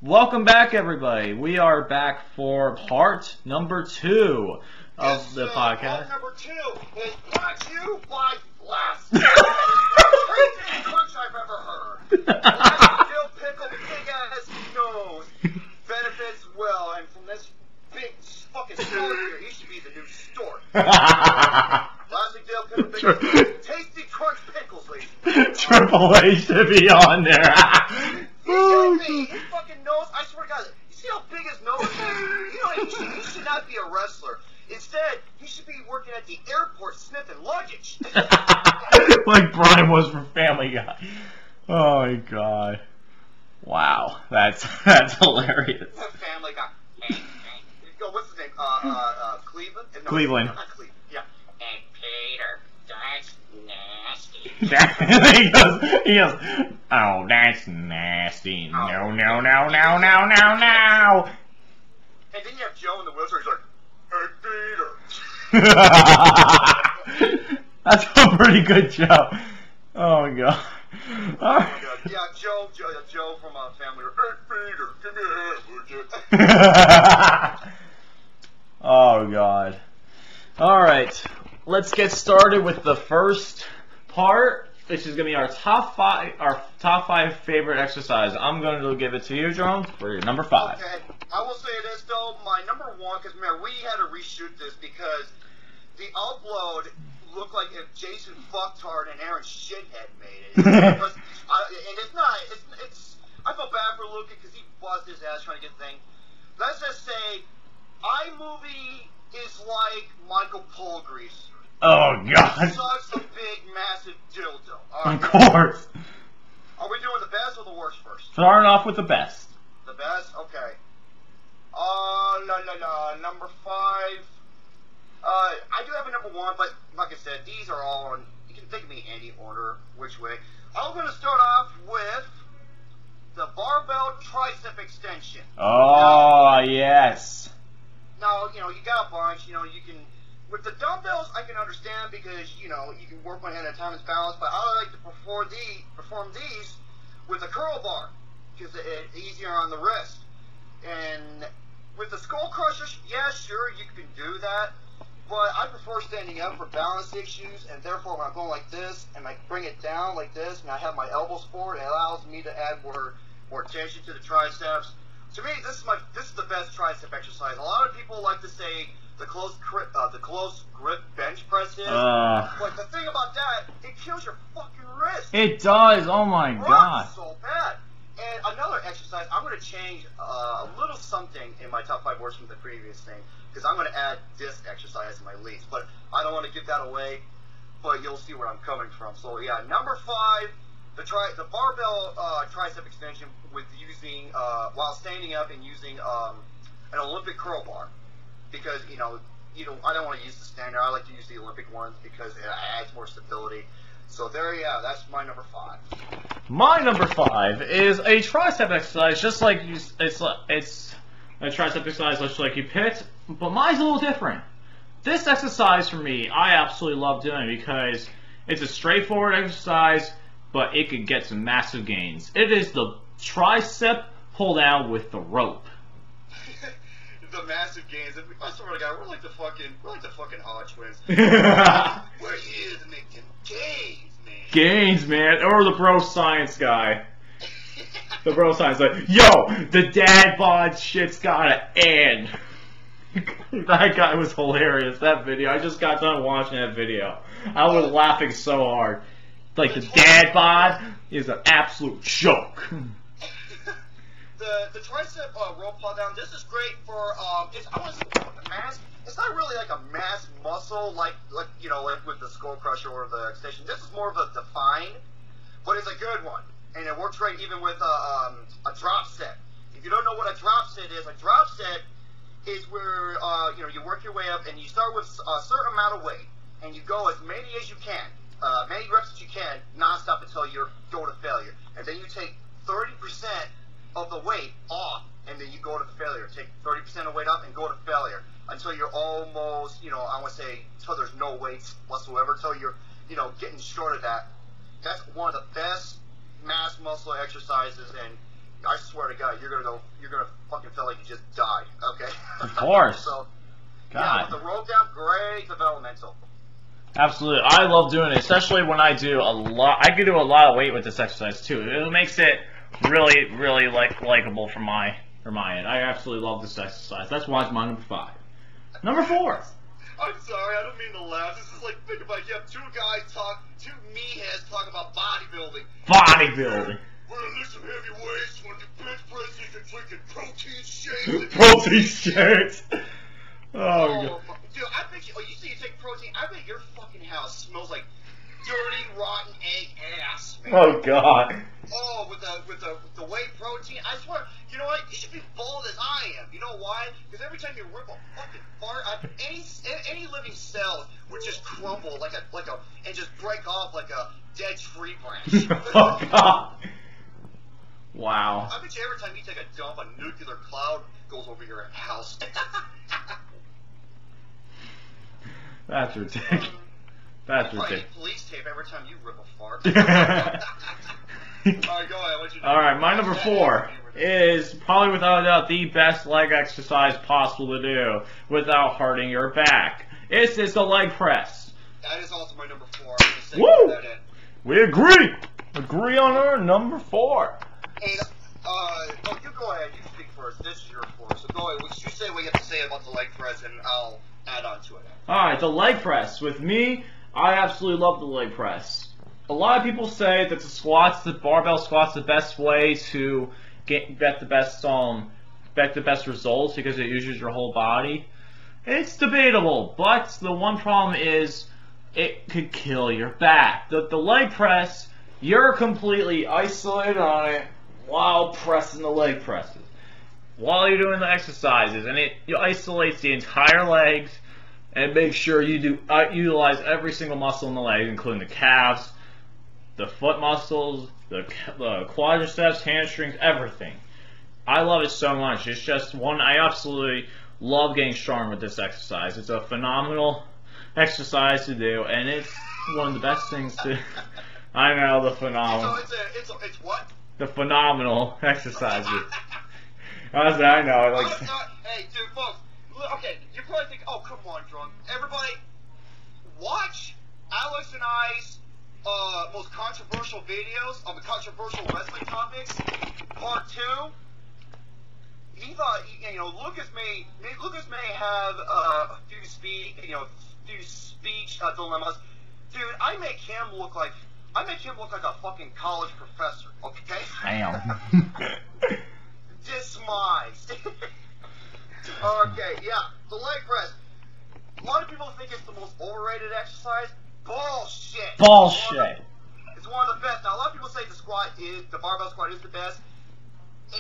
Welcome back, everybody. We are back for part number 2 of the podcast. Part number 2 is brought to you by Blast. Craziest crunch I've ever heard. Blast dill pickle, big ass nose. Benefits well, and from this big fucking store here, he should be the new store. Plastic dill pickle, big tasty crunch pickles, ladies. Triple A should be on there. His fucking nose, I swear to God, you see how big his nose is? You know, he should not be a wrestler. Instead, he should be working at the airport sniffing luggage. Like Brian was from Family Guy. Oh my God. Wow, that's hilarious. Family Guy. Go, what's his name? Cleveland? No, Cleveland. Not Cleveland. Yeah. And Peter, that's nasty. he goes, oh, that's nasty. No, no, no, no, no, no, no. And then you have Joe in the wheelchair. He's like, hey, Peter. That's a pretty good joke. Oh my God. Oh my God. Yeah, Joe from Family. Hey, Peter, give me a hand, would you? Oh God. All right, let's get started with the first part, which is gonna be our top five favorite exercise. I'm going to give it to you, Jerome, for your number 5. Okay, I will say this though, my number 1, because man, we had to reshoot this because the upload looked like if Jason Fucktard and Aaron Shithead made it. And it's not. It's. I feel bad for Luca because he busted his ass trying to get the thing. Let's just say, iMovie is like Michael Pole grease. Oh God. It's such a big, massive dildo. Of course. Are we doing the best or the worst first? Starting off with the best. The best? Okay. Number 5. I do have a number 1, but like I said, these are all on, you can think of me any order, which way. I'm going to start off with the barbell tricep extension. Oh, yes. Now, you got a bunch, you can, with the dumbbells, I can understand because, you can work one hand at a time as balance, but I like to perform these with a curl bar because it's easier on the wrist. And with the skull crushers, yeah, sure, you can do that, but I prefer standing up for balance issues, and therefore when I'm going like this, and I bring it down like this, and I have my elbows forward, it allows me to add more tension to the triceps. To me, this is the best tricep exercise. A lot of people like to say the close grip bench press is, but the thing about that, it kills your fucking wrist. It does. Oh my God. It's so bad. And another exercise, I'm going to change a little something in my top 5 words from the previous thing, because I'm going to add this exercise in my least, but I don't want to give that away, but you'll see where I'm coming from. So yeah, number 5, the barbell tricep extension with using while standing up and using an Olympic curl bar, because I don't want to use the standard. I like to use the Olympic ones because it adds more stability. So there, yeah, that's my number 5. My number 5 is a tricep exercise, just like it's a tricep exercise just like you picked, but mine's a little different. This exercise for me, I absolutely love doing because it's a straightforward exercise, but it could get some massive gains. It is the tricep pull down with the rope. The massive gains. I swear to God, we're like the fucking Hot Twins. We're here to make them gains, man. Gains, man. Or the bro science guy. The bro science like, yo, the dad bod shit's gotta end. That guy was hilarious. That video. I just got done watching that video. I was laughing so hard. Like the dad bod is an absolute joke. The tricep rope pull down. This is great for mass. It's not really like a mass muscle like with the skull crusher or the extension. This is more of a defined, but it's a good one, and it works great even with a drop set. If you don't know what a drop set is where you work your way up and you start with a certain amount of weight and you go as many as you can, many reps as you can, nonstop until you go to failure, and then you take 30% of the weight off, and then you go to failure. Take 30% of weight off and go to failure until you're almost, I want to say, until there's no weights whatsoever, until you're, getting short of that. That's one of the best mass muscle exercises, and I swear to God, you're gonna fucking feel like you just died. Okay. Of course. So, God. yeah, with the rope down, great developmental. Absolutely. I love doing it, especially when I do a lot. I can do a lot of weight with this exercise too. It makes it really, really likable for my end. I absolutely love this exercise. That's why it's my number 5. Number 4. I'm sorry, I don't mean to laugh. This is like, think about it. You have two meatheads talk about bodybuilding. Bodybuilding. We're gonna lift some heavy weights, we're gonna do bench presses and drinking protein shakes. Protein shakes. Oh, God. Dude, I bet you say you take protein, I bet your fucking house smells like dirty, rotten egg ass, man. Oh, God. Oh, with the whey protein, I swear, you know what? You should be bald as I am. You know why? Because every time you rip a fucking fart, any living cell would just crumble and just break off like a dead tree branch. Oh, God. Wow. I bet you every time you take a dump, a nuclear cloud goes over your house. That's ridiculous. That's Probably ridiculous. police tape every time you rip a fart. Alright, go ahead. Alright, my number 4 is probably without a doubt the best leg exercise possible to do without hurting your back. It's the leg press. That is also my number 4. I'm just saying Woo! that in. We agree. Agree on our number 4. And, you go ahead. You speak first. This is your 4. So go ahead. You say what you have to say about the leg press, and I'll add on to it. Alright, the leg press. With me, I absolutely love the leg press. A lot of people say that the barbell squat's the best way to get the best results because it uses your whole body. It's debatable, but the one problem is it could kill your back. The leg press, you're completely isolated on it while pressing the leg presses, while you're doing the exercises, and it isolates the entire legs and makes sure you do utilize every single muscle in the leg, including the calves, the foot muscles, the quadriceps, hamstrings, everything. I love it so much. It's just I absolutely love getting strong with this exercise. It's a phenomenal exercise to do, and it's one of the best things to. I know, the phenomenal. So it's what? The phenomenal exercises. Honestly, I know. Hey, dude, folks. Okay, you probably think, oh, come on, drunk. Everybody, watch Alex and I's most controversial videos on the controversial wrestling topics. Part 2. He thought, Lucas may have a few speech dilemmas. Dude, I make him look like a fucking college professor. Okay. Damn. Dismissed. Okay, yeah, the leg press. A lot of people think it's the most overrated exercise. Bullshit. Bullshit. It's one of the best. Now, a lot of people say the barbell squat is the best.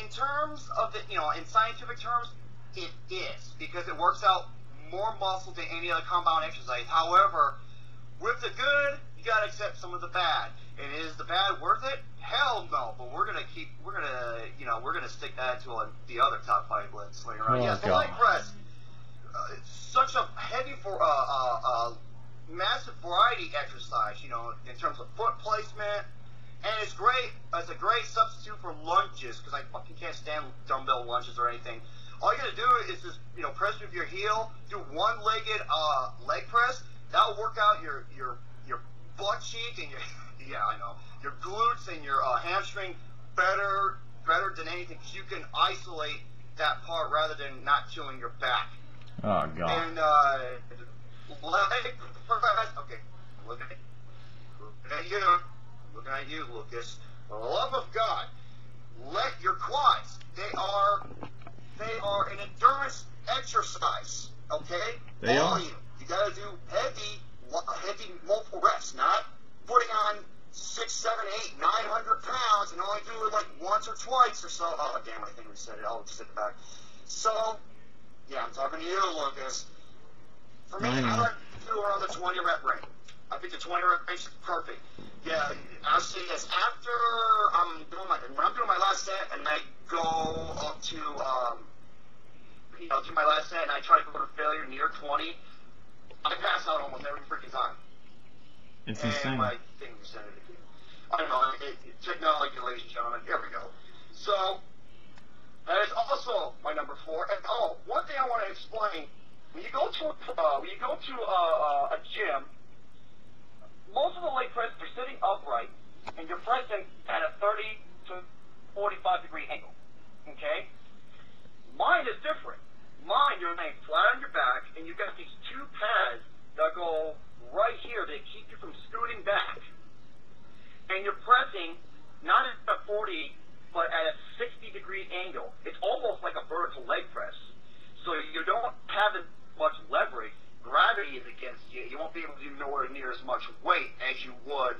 In terms of in scientific terms, it is, because it works out more muscle than any other compound exercise. However, with the good, you gotta accept some of the bad. And is the bad worth it? Hell no. But we're gonna stick that to the other top 5 lists later on. Oh, Yes, the God. leg press. It's such a heavy massive variety exercise. In terms of foot placement, and it's great. It's a great substitute for lunges because I fucking can't stand dumbbell lunges or anything. All you gotta do is just press with your heel, do one-legged leg press. That'll work out your butt cheek and your glutes and your hamstring better than anything, because you can isolate that part rather than not killing your back. Oh, God. And leg press. Okay, looking at you, Lucas. For the love of God, let your quads. They are an endurance exercise. Okay. They are. Volume. You gotta do heavy multiple reps, not putting on 6, 7, 8, 900 pounds and only do it like once or twice or so. Oh, damn, I think we said it. I'll just sit back. So, yeah, I'm talking to you, Lucas. For me, I like to do around the 20 rep range. I think the 20 rep range is perfect. Yeah, I'll say this. After when I'm doing my last set and I go up to, do my last set and I try to go to failure near 20, I pass out almost every freaking time. It's and insane. My thing sent it again. I don't know. Technology, ladies and gentlemen. Here we go. So, mind, when you go to a gym, most of the leg press are sitting upright, and you're pressing at a 30 to 45 degree angle. Okay? Mine is different. Mine, you're laying flat on your back, and you've got these two pads that go right here that keep you from scooting back. And you're pressing not at a 40, but at a 60 degree angle. It's almost like a vertical leg press. So you don't have as much leverage. Gravity is against you. You won't be able to do nowhere near as much weight as you would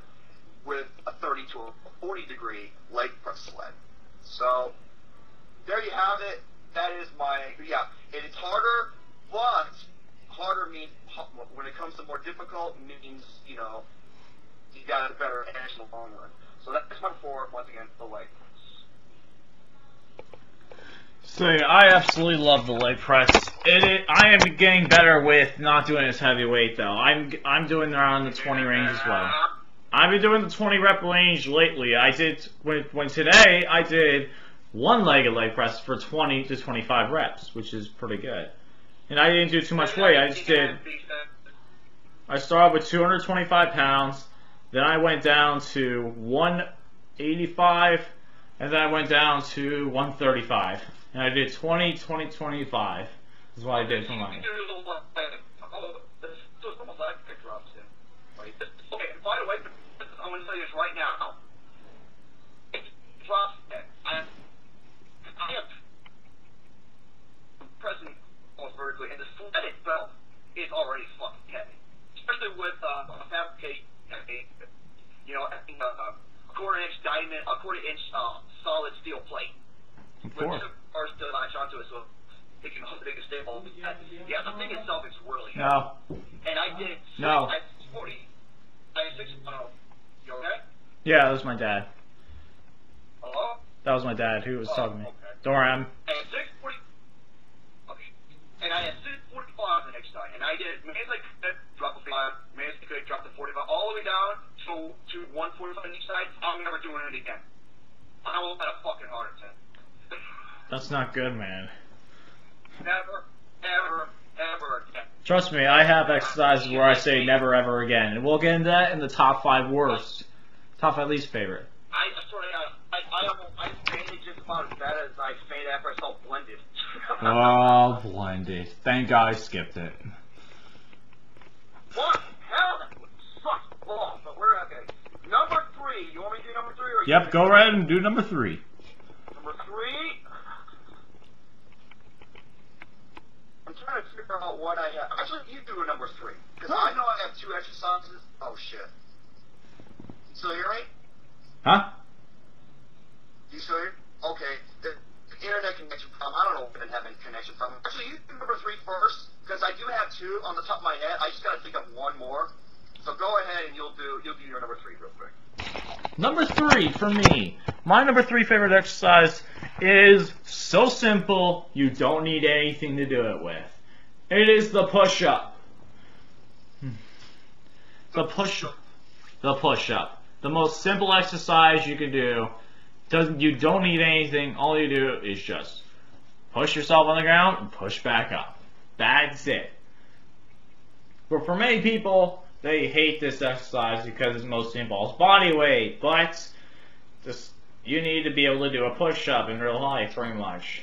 with a 30 to a 40 degree leg press sled. So there you have it. That is my, it's harder, but harder means, when it comes to more difficult, means, you got a better edge in the long run. So that's my 4, once again, the leg press. So yeah, I absolutely love the leg press. I am getting better with not doing as heavy weight though. I'm doing around the 20 range as well. I've been doing the 20 rep range lately. I did when today I did one-legged leg press for 20 to 25 reps, which is pretty good. And I didn't do too much weight. I started with 225 pounds, then I went down to 185, and then I went down to 135. And I did 20, 20, 25. Is what I did for mine. Okay, by the way, I'm going to tell you this right now. Drop dead. I am pressing almost vertically, and the sled itself is already fucking heavy. Especially with a fabricate, a quarter-inch diamond, a quarter-inch solid steel plate. With are still latch onto it, so it can hold the biggest staple. Yeah, the thing itself is really heavy. No. And I did. No. I had 40. I had 6. You okay? Yeah, that was my dad. Hello? That was my dad who was talking to me. Okay. Don't worry, I had 640. Okay. And I had 645 the next time. And I did, as I could, drop a 5. As I could, drop the 45. All the way down to 145 on each side. I'm never doing it again. I will have a fucking heart attack. That's not good, man. Never, ever, ever again. Trust me, I have exercises where I say never ever again. And we'll get into that in the top 5 worst. Top 5 least favorite. I fainted just about as bad as I fainted after I saw Blended. Oh, Blended. Thank God I skipped it. What? Hell, that sucks balls. But we're okay. Number 3. You want me to do number 3? Or Yep, go ahead and do number 3. Number 3. I'm trying to figure out what I have. Actually, you do a number 3. Because I know I have 2 exercises. Oh, shit. You still hear me? Huh? You still hear? Okay. The internet connection problem. I don't know if I didn't have any connection problem. Actually, you do number 3 first. Because I do have 2 on the top of my head. I just got to think of one more. So go ahead and you'll do your number 3 real quick. Number 3 for me. My number 3 favorite exercise is so simple you don't need anything to do it with. It is the push-up. The push-up. The push-up. The most simple exercise you can do. You don't need anything. All you do is just push yourself on the ground and push back up. That's it. But for many people, they hate this exercise because it mostly involves body weight, but you need to be able to do a push-up in real life, pretty much.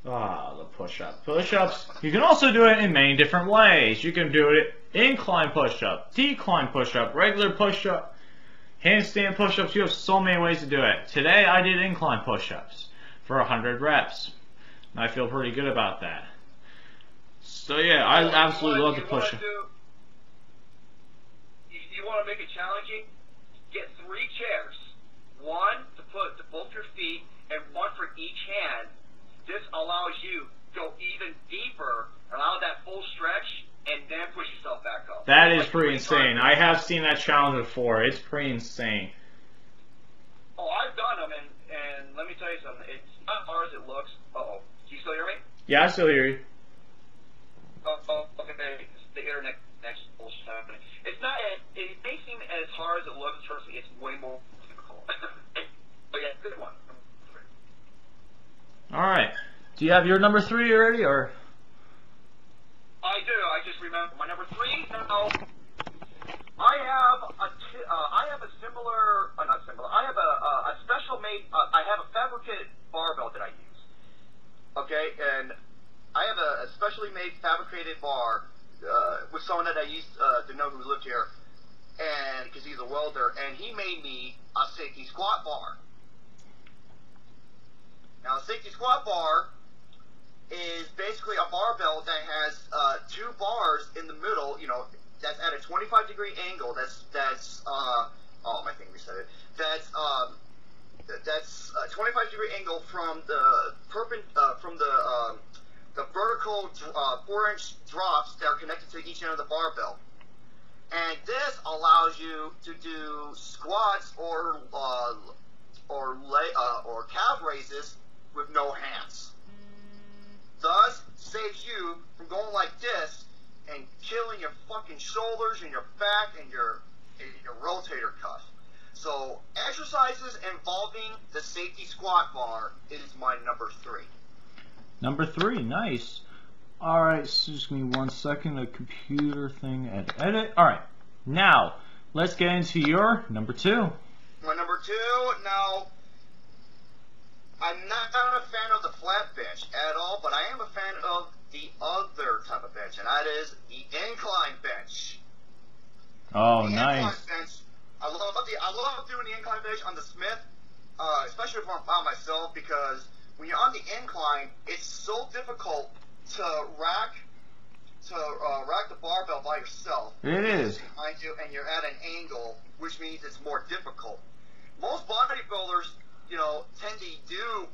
The push-up. Push-ups, you can also do it in many different ways. You can do it incline push-up, decline push-up, regular push-up, handstand push-ups. You have so many ways to do it. Today, I did incline push-ups for 100 reps. And I feel pretty good about that. So yeah, I absolutely love the push-up. You want to make it challenging? Get 3 chairs. 1 to put to both your feet, and 1 for each hand. This allows you to go even deeper, allow that full stretch, and then push yourself back up. That is pretty insane. I have seen that challenge before. It's pretty insane. Oh, I've done them, and let me tell you something. It's not hard as it looks. Uh-oh. Can you still hear me? Yeah, I still hear you. Oh, okay. The internet connection bullshit happening. It's not. It may seem as hard as it looks. Trust me, it's way more difficult. But yeah, good one. All right. Do you have your number 3 already, or? remember my number 3. Now, I have a similar, not similar. I have a special made. I have a fabricated barbell that I use. Okay, and I have a specially made fabricated bar with someone that I used to know who lived here, and because he's a welder, and he made me a safety squat bar. Now, a safety squat bar is basically a barbell that has 2 bars in the middle. You know, that's at a 25-degree angle. That's oh, my thing reset it. That's a 25-degree angle from the the vertical 4-inch drops that are connected to each end of the barbell. And this allows you to do squats or calf raises with no hands. Thus, saves you from going like this and killing your fucking shoulders and your back and your rotator cuff. So, exercises involving the safety squat bar is my number 3. Number 3, nice. Alright, so just give me 1 second, a computer thing and edit. Alright, now, let's get into your number 2. My number 2, now, I'm not a fan of the flat bench at all, but I am a fan of the other type of bench, and that is the incline bench. Oh, the nice. Incline bench, I love doing the incline bench on the Smith, especially if I'm by myself, because when you're on the incline, it's so difficult to rack the barbell by yourself. It is. Behind you, and you're at an angle, which means it's more difficult. Most bodybuilders, you know, tend to do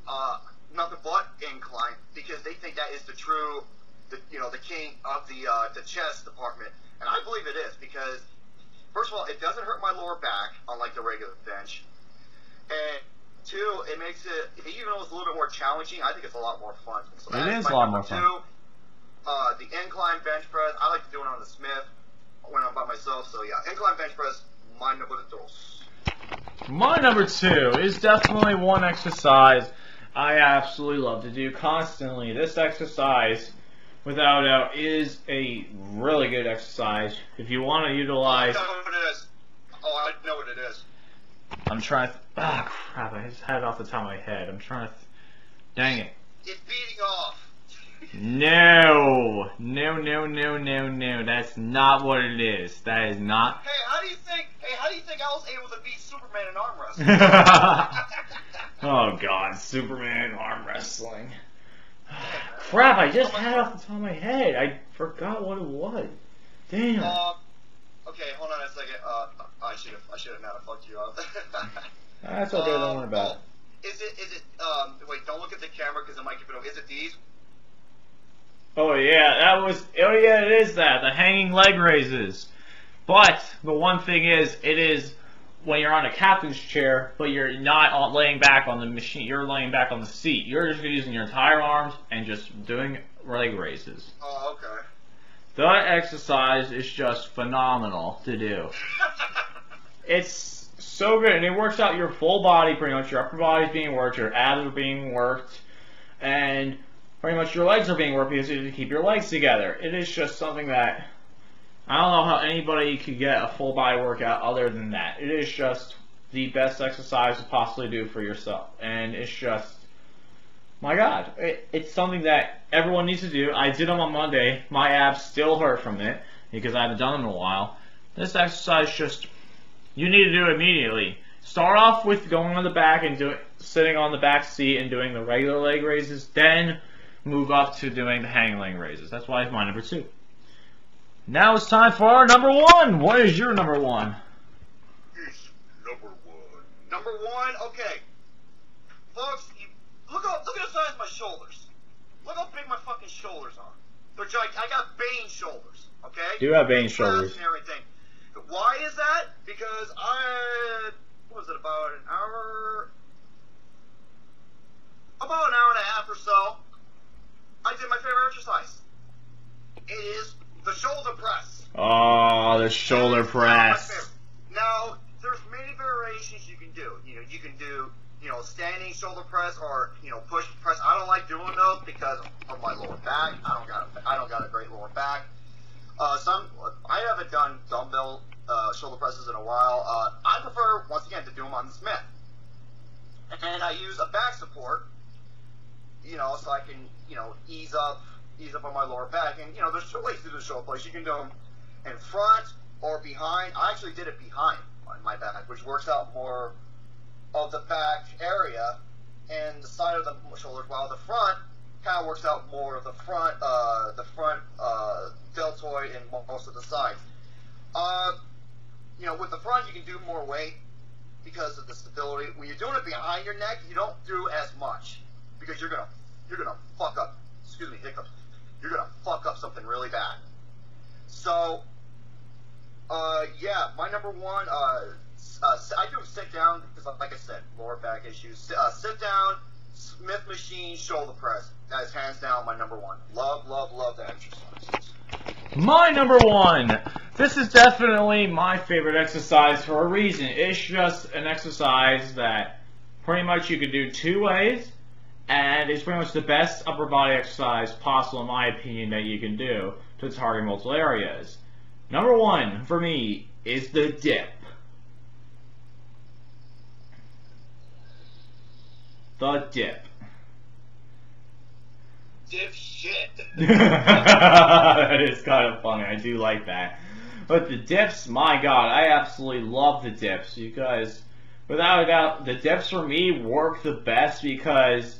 nothing but incline because they think that is the king of the chest department, and I believe it is because, first of all, it doesn't hurt my lower back unlike the regular bench, and 2, it makes it, even though it's a little bit more challenging, I think it's a lot more fun. So it is a lot more fun. 2, the incline bench press. I like to do it on the Smith when I'm by myself. So yeah, incline bench press, my number 2. My number 2 is definitely one exercise I absolutely love to do constantly. This exercise, without a doubt, is a really good exercise. If you want to utilize... I know what it is. Oh, I know what it is. I'm trying to... Ah, crap, I just had it off the top of my head. I'm trying to... Dang it. It's beating off. No. No. That's not what it is. That is not... Hey, how do you think I was able to beat Superman in arm wrestling? Oh, God. Superman arm wrestling. Crap, I just had it off the top of my head. I forgot what it was. Damn. Okay, hold on a second. I should have not fucked you up. That's okay, don't worry about it. Is it, wait, don't look at the camera because it might give it away. Is it these? Oh yeah, it is that, the hanging leg raises. But, the one thing is, it is when you're on a captain's chair, but you're not laying back on the machine, you're laying back on the seat. You're just using your entire arms and just doing leg raises. Oh, okay. That exercise is just phenomenal to do. It's so good, and it works out your full body pretty much. Your upper body's being worked, your abs are being worked, and pretty much your legs are being worked because you have to keep your legs together. It is just something that I don't know how anybody could get a full body workout other than that. It is just the best exercise to possibly do for yourself, and it's just, my God, it's something that everyone needs to do. I did them on Monday. My abs still hurt from it because I haven't done them in a while. This exercise just, you need to do it immediately. Start off with going on the back and sitting on the back seat and doing the regular leg raises, then move up to doing the hanging leg raises. That's why it's my number 2. Now it's time for our number 1. What is your number 1? It's number 1. Number 1, okay. Folks, look at the size of my shoulders. Look how big my fucking shoulders are. They're giant. I got Bane shoulders, okay? You have Bane shoulders. And everything. Why is that? Because what was it, about an hour and a half or so, I did my favorite exercise. It is the shoulder press. Oh, the shoulder press. Now, there's many variations you can do. You can do, standing shoulder press or, push press. I don't like doing those because of my lower back. I don't got a great lower back. I haven't done dumbbell shoulder presses in a while. I prefer, once again, to do them on the Smith. And I use a back support, so I can, ease up on my lower back. And, there's two ways to do the shoulder press. You can do them in front or behind. I actually did it behind on my back, which works out more of the back area and the side of the shoulders, while the front kind of works out more of the front deltoid and most of the sides. With the front, you can do more weight because of the stability. When you're doing it behind your neck, you don't do as much because you're gonna fuck up. Excuse me, hiccups. You're gonna fuck up something really bad. So, my number one. I do sit down because, like I said, lower back issues. Sit down, Smith machine, shoulder press. That is hands down my number one. Love that exercise. My number one. This is definitely my favorite exercise for a reason. It's just an exercise that pretty much you could do two ways, and it's pretty much the best upper body exercise possible, in my opinion, that you can do to target multiple areas. Number one for me is the dip. The dip. Dip shit. That is kind of funny. I do like that. But the dips, my God, I absolutely love the dips because, without a doubt, the dips for me work the best because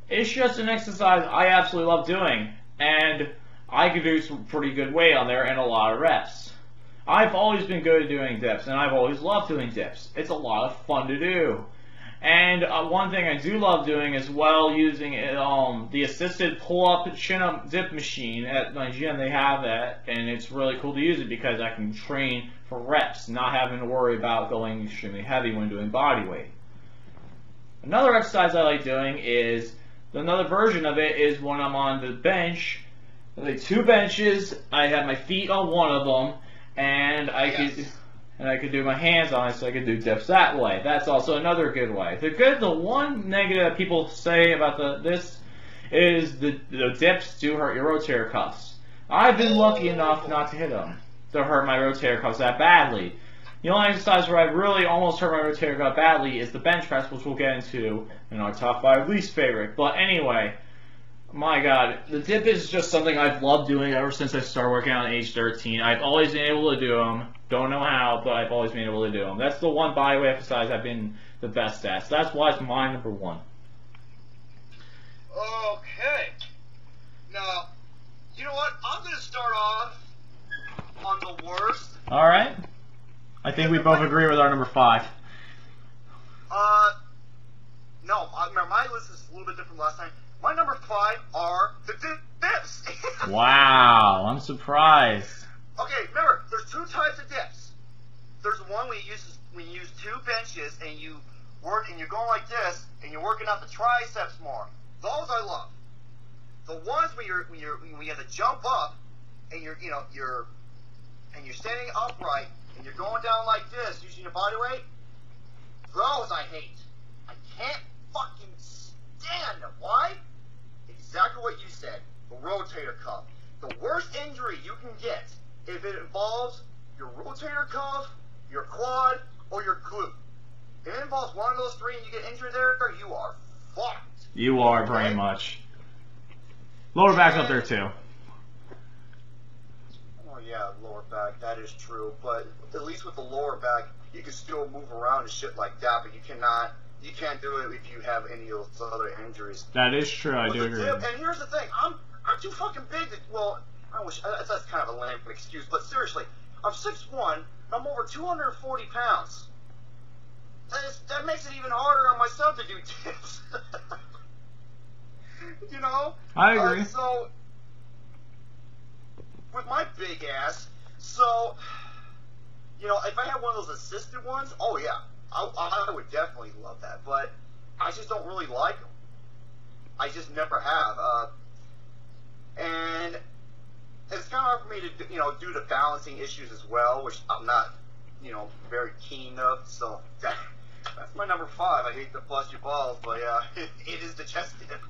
it's just an exercise I absolutely love doing, and I can do some pretty good weight on there and a lot of reps. I've always been good at doing dips, and I've always loved doing dips. It's a lot of fun to do. And one thing I do love doing as well, using the assisted pull-up chin-up dip machine at my gym. They have that, and it's really cool to use it because I can train for reps, not having to worry about going extremely heavy when doing body weight. Another exercise I like doing is, another version of it is when I'm on the bench. Like two benches, I have my feet on one of them, and I could do my hands on it, so I could do dips that way. That's also another good way. The one negative that people say about this is the dips do hurt your rotator cuffs. I've been lucky enough not to hit them to hurt my rotator cuffs that badly. The only exercise where I really almost hurt my rotator cuff badly is the bench press, which we'll get into in our top 5 least favorite. But anyway, my God, the dip is just something I've loved doing ever since I started working out at age 13. I've always been able to do them. Don't know how, but I've always been able to do them. That's the one bodyweight exercise I've been the best at. So that's why it's my number one. Okay. Now, you know what? I'm going to start off on the worst. All right. I think we both agree with our number 5. No, my list is a little bit different last time. My number 5 are the dips. Wow, I'm surprised. Okay, remember, there's 2 types of dips. There's one when you use 2 benches and you work and you're going like this and you're working out the triceps more. Those I love. The ones when you have to jump up and you're standing upright and you're going down like this using your body weight. Those I hate. I can't fucking stand them. Why? Exactly what you said. The rotator cuff. The worst injury you can get if it involves your rotator cuff, your quad, or your glute. If it involves one of those 3 and you get injured there, you are fucked. You are, very much. Lower back's up there too. Oh yeah, lower back, that is true. But at least with the lower back, you can still move around and shit like that, but you can't do it if you have any of those other injuries. That is true, I do agree. And here's the thing, I'm too fucking big to, well, I wish, that's kind of a lame excuse, but seriously, I'm 6'1", I'm over 240 pounds. That makes it even harder on myself to do dips. You know? I agree. So, with my big ass, so, if I had one of those assisted ones, oh yeah, I would definitely love that, but I just don't really like them. I just never have. And it's kind of hard for me to, do the balancing issues as well, which I'm not, very keen of. So that's my number 5. I hate to bust your balls, but it is the chest dip.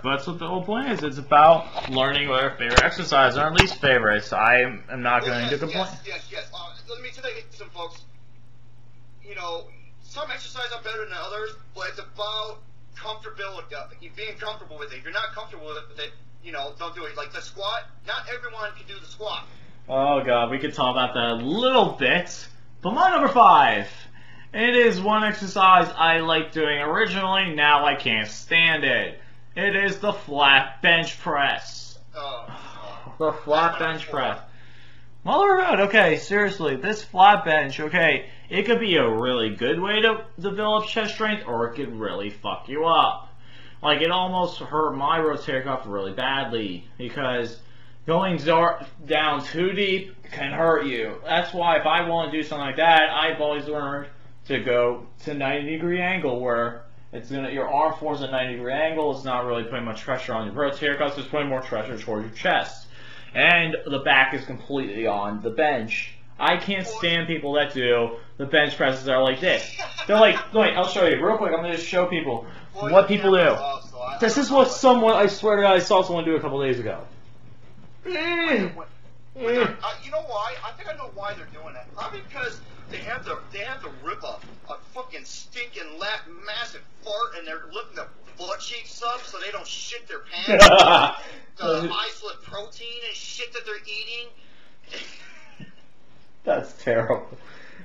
But that's what the whole point is. It's about learning what our favorite exercise and our least favorites. I am not going to complain. Yes. Let me tell you some folks. You know, some exercises are better than others, but it's about comfortability. You being comfortable with it. If you're not comfortable with it, you know, don't do it. Like the squat, not everyone can do the squat. Oh god, we could talk about that a little bit. But my number 5, it is one exercise I liked doing originally. Now I can't stand it. It is the flat bench press. The flat bench press. Mother, okay, seriously, this flat bench, okay, it could be a really good way to develop chest strength, or it could really fuck you up. Like, it almost hurt my rotator cuff really badly, because going down too deep can hurt you. That's why if I want to do something like that, I've always learned to go to 90-degree angle, where it's your arm forms a 90-degree angle. It's not really putting much pressure on your rotator cuff, it's putting more pressure towards your chest. And the back is completely on the bench. I can't stand people that do the bench presses that are like this. They're like, wait, I'll show you real quick. I'm going to just show people what people do. This is what I swear to God, I saw someone do a couple days ago. You know why? I think I know why they're doing that. Probably because they have to rip a fucking stinking massive fart, and they're lifting the butt cheeks up so they don't shit their pants. The isolate protein and shit that they're eating. That's terrible.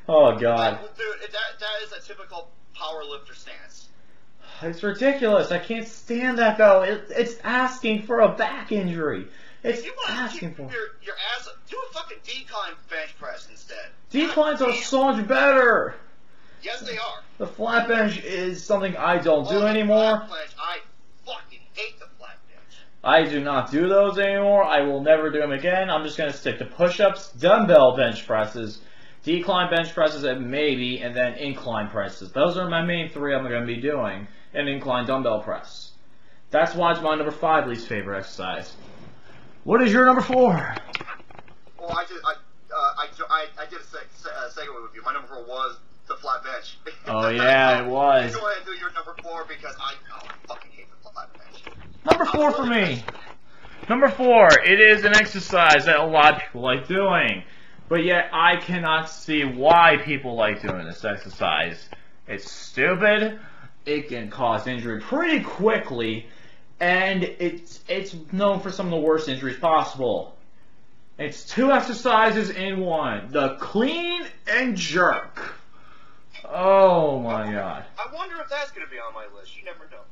Oh god. Dude, that is a typical power lifter stance. It's ridiculous. I can't stand that though. It's asking for a back injury. It's asking for your ass. Do a fucking decline bench press instead. Declines are so much better. Yes, they are. The flat bench is something I don't do anymore. I fucking hate the flat bench. I do not do those anymore. I will never do them again. I'm just going to stick to push-ups, dumbbell bench presses, decline bench presses, and then incline presses. Those are my main 3 I'm going to be doing. An incline dumbbell press. That's why it's my number 5 least favorite exercise. What is your number 4? Well, I did a segue with you. My number 4 was the flat bench. Oh yeah, it was. Go ahead and do your number 4 because I fucking hate the flat bench. Number 4 for me. Number 4, it is an exercise that a lot of people like doing, but yet I cannot see why people like doing this exercise. It's stupid. It can cause injury pretty quickly, and it's known for some of the worst injuries possible. It's 2 exercises in one. The clean and jerk. Oh my god. I wonder if that's going to be on my list. You never know.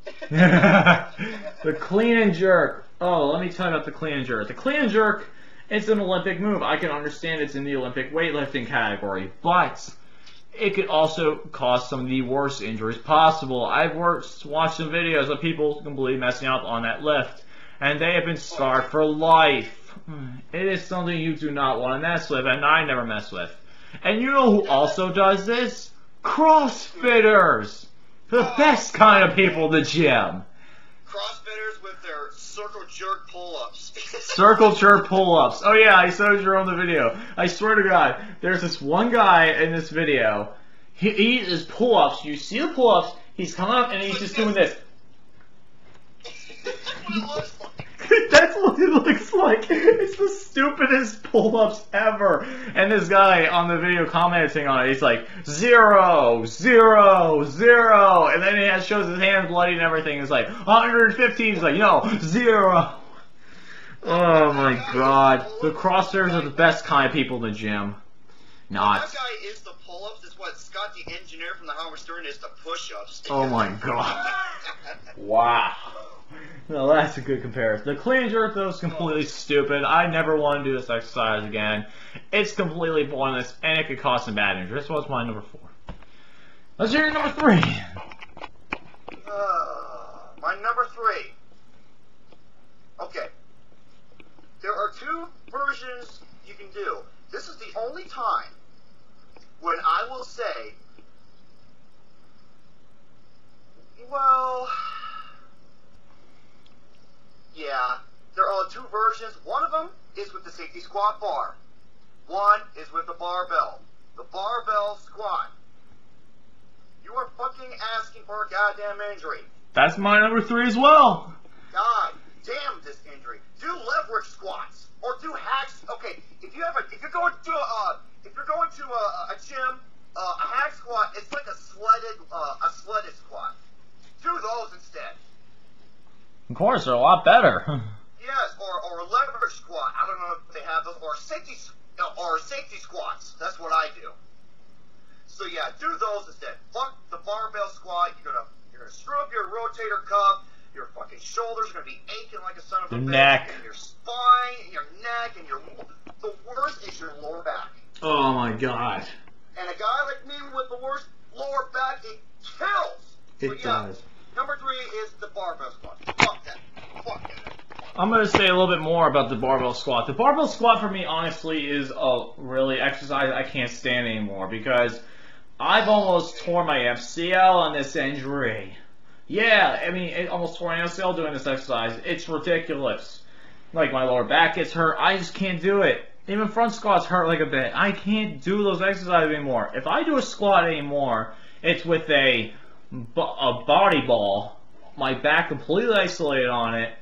The clean and jerk. Oh, let me tell you about the clean and jerk. The clean and jerk, it's an Olympic move. I can understand it's in the Olympic weightlifting category, but it could also cause some of the worst injuries possible. I've watched some videos of people completely messing up on that lift, and they have been scarred for life. It is something you do not want to mess with, and I never mess with. And you know who also does this? CrossFitters! The best kind of people in the gym. CrossFitters with their circle jerk pull-ups. Circle jerk pull-ups. Oh yeah, I saw you on the video. I swear to God, there's this one guy in this video. He is pull-ups. You see the pull-ups, he's coming up and he's just doing this. That's what it looks like. It's the stupidest pull-ups ever. And this guy on the video commenting on it, he's like, 0, 0, 0. And then he shows his hands bloody and everything. He's like, 115. He's like, no, 0. Oh my god. The CrossFitters are the best kind of people in the gym. Not. That guy is the pull-ups. It's what Scott the engineer from the Howard Stern is the push-ups. Oh my god. Wow. No, that's a good comparison. The clean and jerk, though, is completely stupid. I never want to do this exercise again. It's completely pointless, and it could cause some bad injury. This was my number 4. Let's hear your number 3. My number 3. Okay. There are 2 versions you can do. This is the only time when I will say, well, yeah, there are 2 versions. One of them is with the safety squat bar. One is with the barbell. The barbell squat. You are fucking asking for a goddamn injury. That's my number 3 as well. God leverage squats or do hacks. Okay, if you're going to a gym, a hack squat, it's like a sledded squat. Do those instead. Of course, they're a lot better. Yes, or a leverage squat. I don't know if they have those, or safety squats. That's what I do. So yeah, do those instead. Fuck the barbell squat. You're gonna screw up your rotator cuff. Your fucking shoulders are gonna be aching like a son of a bitch. Neck. And your spine, and your neck, and the worst is your lower back. Oh my god. And a guy like me with the worst lower back, it kills. It does. Number 3 is the barbell squat. Fuck that. Fuck that. I'm going to say a little bit more about the barbell squat. The barbell squat for me, honestly, is a really exercise I can't stand anymore because I've almost tore my MCL on this injury. Yeah, I mean, it almost tore my MCL doing this exercise. It's ridiculous. Like, my lower back gets hurt. I just can't do it. Even front squats hurt like a bit. I can't do those exercises anymore. If I do a squat anymore, it's with a body ball, my back completely isolated on it,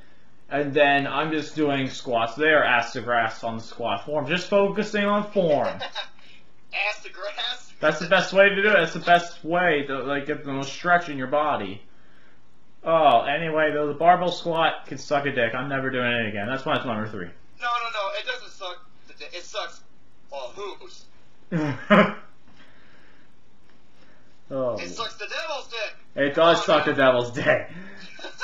and then I'm just doing squats there, ass to grass on the squat form, just focusing on form. Ass to grass? That's the best way to do it. That's the best way to like get the most stretch in your body. Oh, anyway, though, the barbell squat can suck a dick. I'm never doing it again. That's why it's number 3. No, it doesn't suck. It sucks. Whose? Oh. It sucks the devil's dick. It does suck the devil's dick.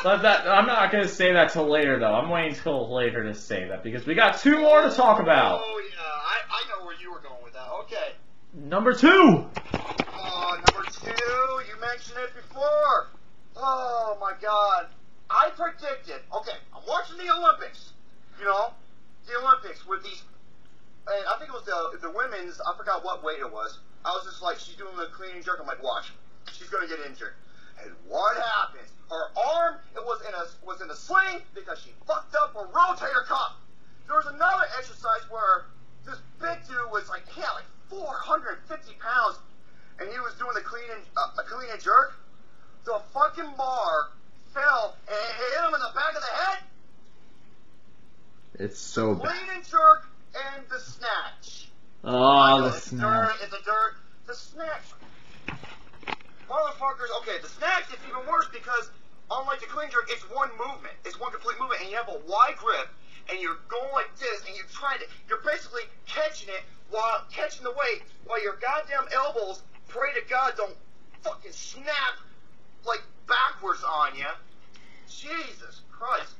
But I'm not going to say that till later, though. I'm waiting till later to say that because we got 2 more to talk about. Oh, yeah. I know where you were going with that. Okay. Number 2. Number 2. You mentioned it before. Oh, my God. I predicted. Okay, I'm watching the Olympics. You know, the Olympics with these. And I think it was the women's. I forgot what weight it was. I was just like, she's doing the clean and jerk. I'm like, watch, she's gonna get injured. And what happens? Her arm, it was in a sling because she fucked up her rotator cuff. There was another exercise where this big dude was like 450 pounds, and he was doing the clean and jerk. The fucking bar fell and hit him in the back of the head. It's so bad. Clean and jerk and the snatch. Oh, the snatch. It's a dirt. The snatch. Motherfuckers, okay, the snatch is even worse because unlike the clean jerk, it's one movement. It's one complete movement, and you have a wide grip, and you're going like this, and you're basically catching it while catching the weight, while your goddamn elbows, pray to God, don't fucking snap like backwards on you. Jesus Christ.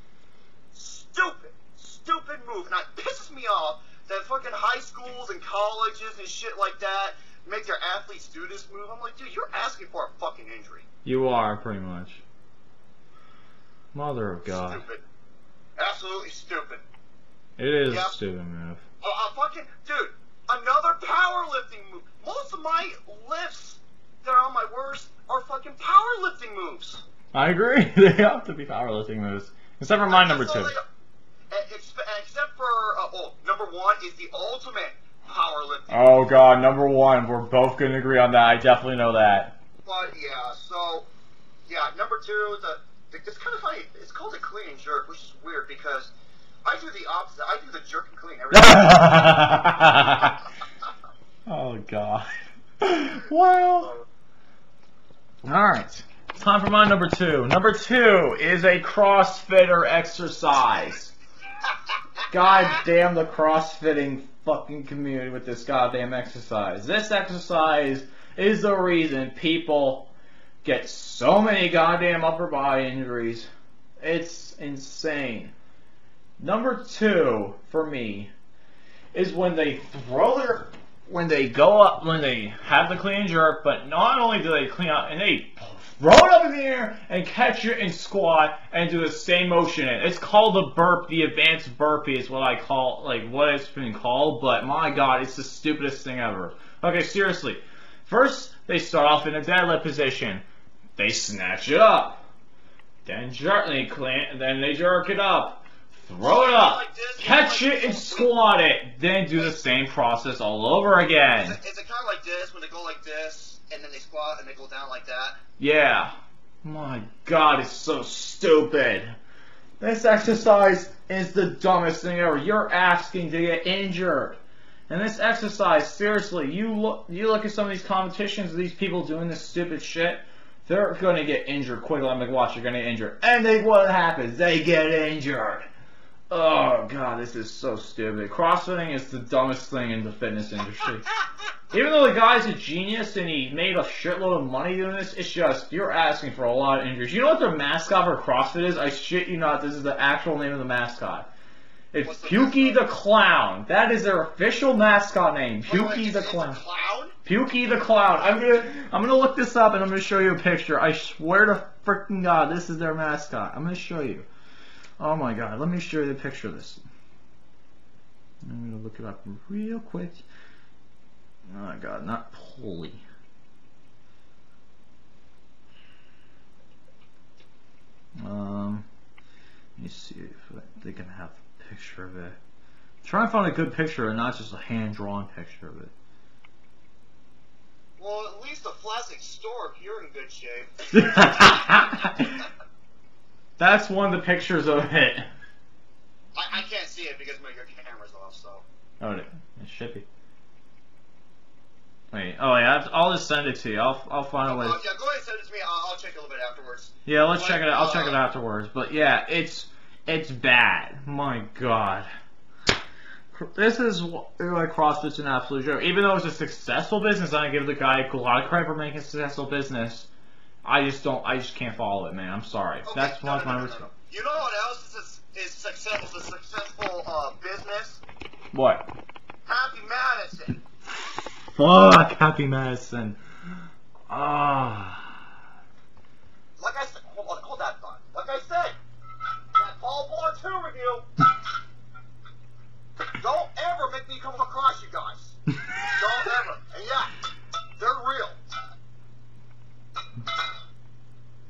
Stupid move. And it pisses me off that fucking high schools and colleges and shit like that make their athletes do this move. I'm like, dude, you're asking for a fucking injury. You are, pretty much. Mother of God. Stupid. Absolutely stupid. It is a stupid move. Fucking, dude, another powerlifting move. Most of my lifts that are on my worst are fucking powerlifting moves. I agree. They have to be powerlifting moves. Except for my number 2. Except for, number 1 is the ultimate powerlifting. Oh God, number 1. We're both going to agree on that. I definitely know that. But yeah, so, yeah, number 2, it's kind of funny. It's called a clean and jerk, which is weird because I do the opposite. I do the jerk and clean every time. Oh God. Well. Alright. Time for my number 2. Number 2 is a CrossFitter exercise. God damn the CrossFitting fucking community with this goddamn exercise. This exercise is the reason people get so many goddamn upper body injuries. It's insane. Number 2 for me is when they go up, when they have the clean and jerk, but not only do they clean up, and they throw it up in the air and catch it and squat and do the same motion. It's called the burp, the advanced burpee is what I call, like what it's been called, but my God, it's the stupidest thing ever. Okay, seriously. First, they start off in a deadlift position. They snatch it up. Then then they jerk it up. Throw it up, catch it and squat it, then do the same process all over again. Is it kind of like this, when they go like this, and then they squat and they go down like that? Yeah. My God, it's so stupid. This exercise is the dumbest thing ever. You're asking to get injured. And this exercise, seriously, you look at some of these competitions of these people doing this stupid shit, they're going to get injured quickly. I'm like, watch, you're going to get injured. And then what happens? They get injured. Oh, God, this is so stupid. CrossFitting is the dumbest thing in the fitness industry. Even though the guy's a genius and he made a shitload of money doing this, it's just, you're asking for a lot of injuries. You know what their mascot for CrossFit is? I shit you not, this is the actual name of the mascot. It's Pukey the Clown. That is their official mascot name. Pukey the Clown. Pukey the Clown. I'm gonna look this up and I'm gonna show you a picture. I swear to freaking God, this is their mascot. I'm gonna show you. Oh my God, let me show you the picture of this. I'm gonna look it up real quick. Oh my God, not Polly. Let me see if they can have a picture of it. Try and find a good picture and not just a hand-drawn picture of it. Well, at least the plastic stork, you're in good shape. That's one of the pictures of it. I can't see it because my camera's off, so. Oh, it should be. Wait, oh yeah, I'll just send it to you. I'll find a way. Yeah, go ahead and send it to me. I'll check it a little bit afterwards. Yeah, let's check it out. I'll check it afterwards. But yeah, it's bad. My God. This is like CrossFit's an absolute joke. Even though it's a successful business, I give the guy a lot of credit for making a successful business. I just can't follow it, man. I'm sorry. Okay, That's my response. You know what else is a successful business? What? Happy Madison. Fuck Happy Madison. Ah. Like I said, hold that thought. Like I said, that Paul Blart 2 review. Don't ever make me come across you guys. Don't ever. And yeah, they're real.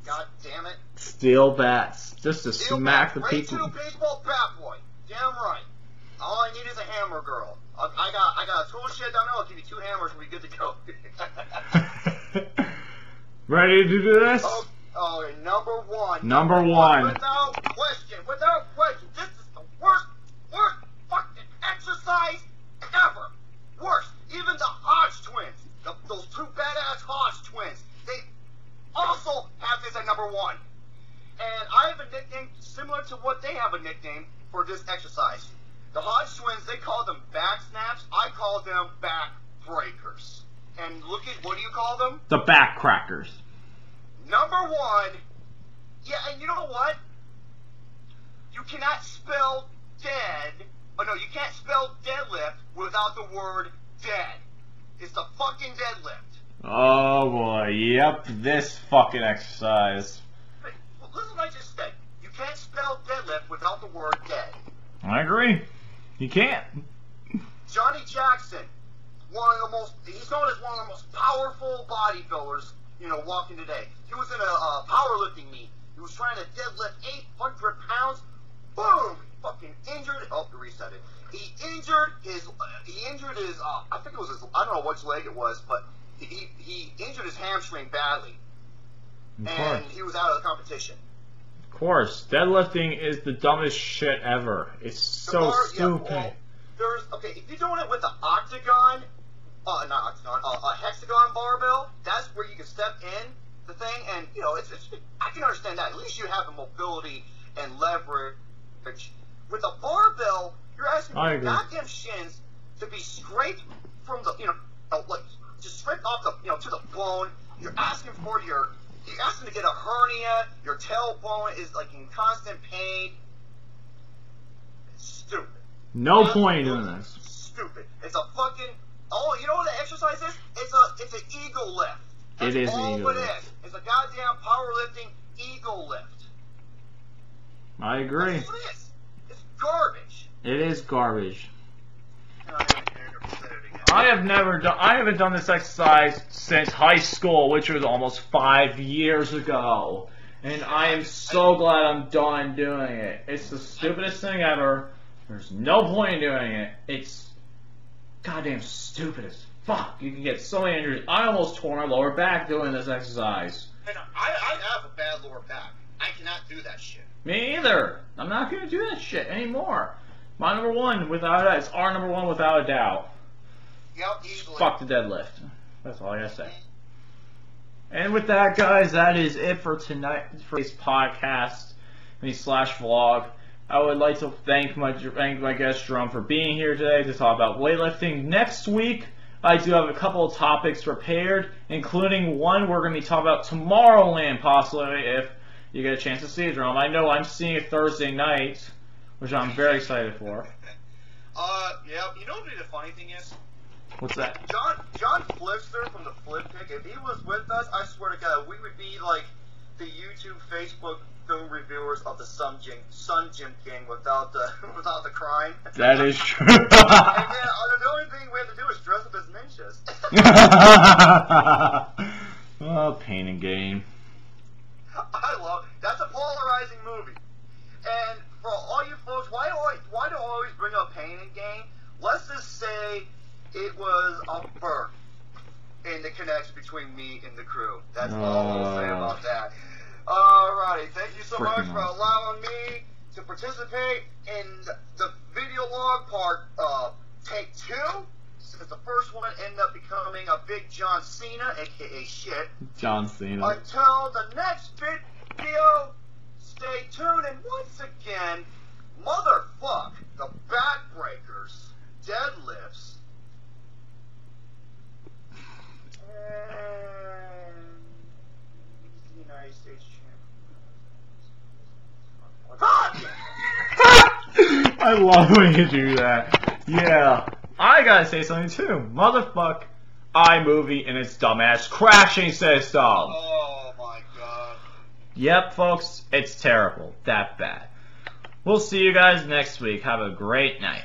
God damn it. Steel bats. Just to smack the people. Right to the baseball bat boy. Damn right. All I need is a hammer girl. I got a tool shed down there. I'll give you 2 hammers and we'll be good to go. Ready to do this? Oh, number one. Number one. Without question. This is the worst fucking exercise ever. Worst. Even the Hodge twins, those 2 badass Hodge twins, they also have this at number 1. And I have a nickname similar to what they have a nickname for this exercise. The Hodge twins, they call them back snaps. I call them back breakers. And look at, what do you call them? The back crackers. Number 1. Yeah, and you know what? You cannot spell dead. Oh no, you can't spell deadlift without the word dead. It's the fucking deadlift. Oh boy, yep, this fucking exercise. Hey, listen what I just said. You can't spell deadlift without the word dead. I agree. You can't. Johnny Jackson, he's known as one of the most powerful bodybuilders, walking today. He was in a powerlifting meet. He was trying to deadlift 800 pounds. Boom! Fucking injured. Oh, reset it. He injured his, I think it was I don't know which leg it was, but he injured his hamstring badly. And he was out of the competition. Of course. Deadlifting is the dumbest shit ever. It's so stupid. Yeah, well, if you're doing it with an octagon, not octagon, a hexagon barbell, that's where you can step in the thing, and, I can understand that. At least you have the mobility and leverage. With a barbell, you're asking for your goddamn shins to be straight from the, just straight off the, to the bone. You're asking to get a hernia. Your tailbone is like in constant pain. It's stupid. No point in doing this. Stupid. It's a fucking. Oh, you know what the exercise is? It's an ego lift. That's all it is. It's a goddamn powerlifting ego lift. I agree. That's what it is. It's garbage. It is garbage. I haven't done this exercise since high school, which was almost 5 years ago. And I am so glad I'm done doing it. It's the stupidest thing ever. There's no point in doing it. It's goddamn stupid as fuck. You can get so many injuries. I almost tore my lower back doing this exercise. And I have a bad lower back. I cannot do that shit. Me either. I'm not gonna do that shit anymore. My number one, without a doubt, it's our number one without a doubt. Yep, easily. Fuck the deadlift. That's all I gotta say. And with that, guys, that is it for tonight, for today's podcast, slash vlog. I would like to thank my guest Jerome for being here today to talk about weightlifting. Next week, I do have a couple of topics prepared, including one we're going to be talking about Tomorrowland, possibly, if you get a chance to see it, Jerome. I know I'm seeing it Thursday night, which I'm very excited for. Yeah, you know what the funny thing is? What's that? John Flipster from the Flip Pick, if he was with us, I swear to God, we would be like the YouTube, Facebook film reviewers of the Sun Gym King without the crime. That is true. And then the only thing we have to do is dress up as ninjas. Oh, pain and gain. I love that's a polarizing movie. And for all you folks, why do I always bring up pain and gain? Let's just say it was a burn in the connection between me and the crew. That's all I'll say about that. Alrighty, thank you so much for allowing me to participate in the video log part take 2. Since the first one ended up becoming a big John Cena, aka shit. John Cena. Until the next video, stay tuned. And once again, motherfuck the backbreakers, deadlifts, and the United States champion. I love when you do that. Yeah. I gotta say something too. Motherfuck iMovie and its dumbass crashing system. Oh my god. Yep, folks, it's terrible. That bad. We'll see you guys next week. Have a great night.